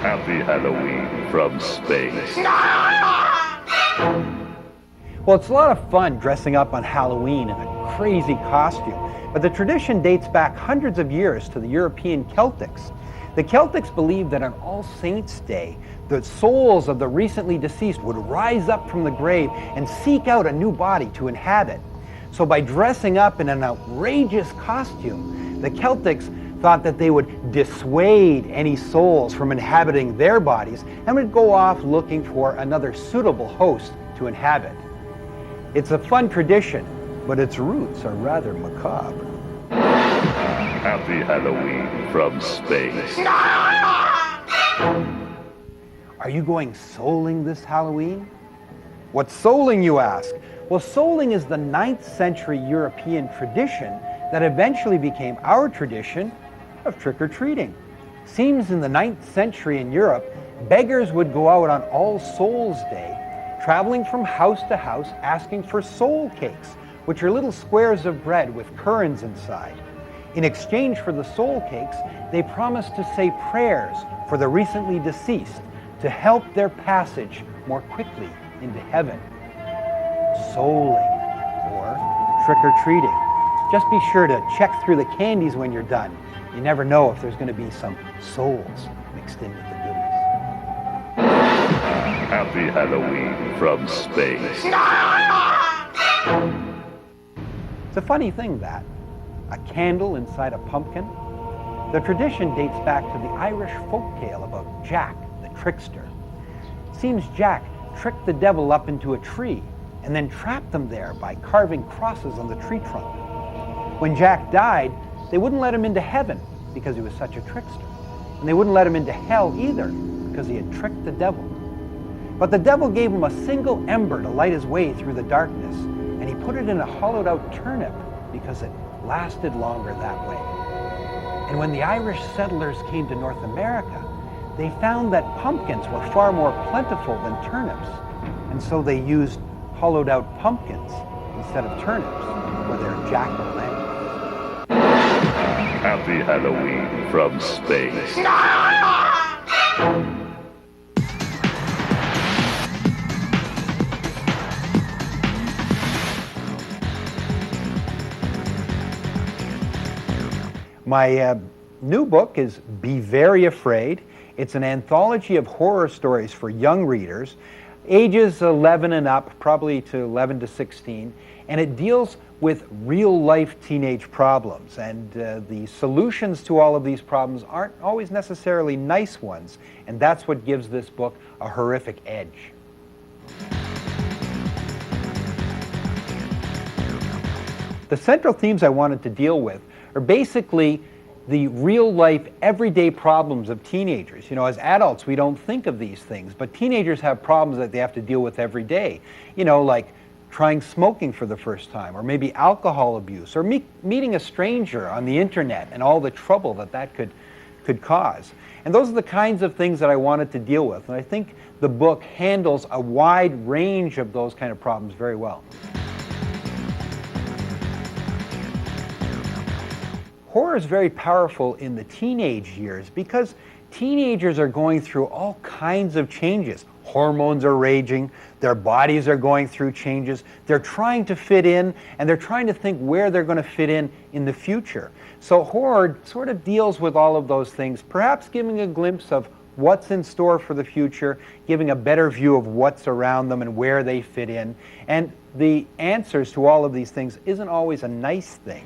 Happy Halloween from space. Well, it's a lot of fun dressing up on Halloween in a crazy costume, but the tradition dates back hundreds of years to the European Celtics. The Celtics believed that on All Saints' Day, the souls of the recently deceased would rise up from the grave and seek out a new body to inhabit. So by dressing up in an outrageous costume, the Celtics thought that they would dissuade any souls from inhabiting their bodies and would go off looking for another suitable host to inhabit. It's a fun tradition, but its roots are rather macabre. Happy Halloween from space. Are you going souling this Halloween? What's souling, you ask? Well, souling is the 9th century European tradition that eventually became our tradition of trick-or-treating. Seems in the 9th century in Europe, beggars would go out on All Souls Day, traveling from house to house asking for soul cakes, which are little squares of bread with currants inside. In exchange for the soul cakes, they promised to say prayers for the recently deceased to help their passage more quickly into heaven. Souling, or trick-or-treating. Just be sure to check through the candies when you're done. You never know if there's going to be some souls mixed in with the goodies. Happy Halloween from space. It's a funny thing, that. A candle inside a pumpkin. The tradition dates back to the Irish folktale about Jack, the trickster. It seems Jack tricked the devil up into a tree and then trapped them there by carving crosses on the tree trunk. When Jack died, they wouldn't let him into heaven because he was such a trickster. And they wouldn't let him into hell either because he had tricked the devil. But the devil gave him a single ember to light his way through the darkness, and he put it in a hollowed out turnip because it lasted longer that way. And when the Irish settlers came to North America, they found that pumpkins were far more plentiful than turnips, and so they used hollowed out pumpkins instead of turnips for their jack-o'-lanterns. Happy Halloween from space. My new book is Be Very Afraid. It's an anthology of horror stories for young readers, ages 11 and up, probably to 11 to 16, and it deals with real-life teenage problems. And the solutions to all of these problems aren't always necessarily nice ones, and that's what gives this book a horrific edge. The central themes I wanted to deal with are basically the real-life, everyday problems of teenagers. You know, as adults, we don't think of these things, but teenagers have problems that they have to deal with every day. You know, like trying smoking for the first time, or maybe alcohol abuse, or meeting a stranger on the internet and all the trouble that that could cause. And those are the kinds of things that I wanted to deal with, and I think the book handles a wide range of those kind of problems very well. Horror is very powerful in the teenage years because teenagers are going through all kinds of changes. Hormones are raging, their bodies are going through changes, they're trying to fit in, and they're trying to think where they're going to fit in the future. So horror sort of deals with all of those things, perhaps giving a glimpse of what's in store for the future, giving a better view of what's around them and where they fit in. And the answers to all of these things isn't always a nice thing.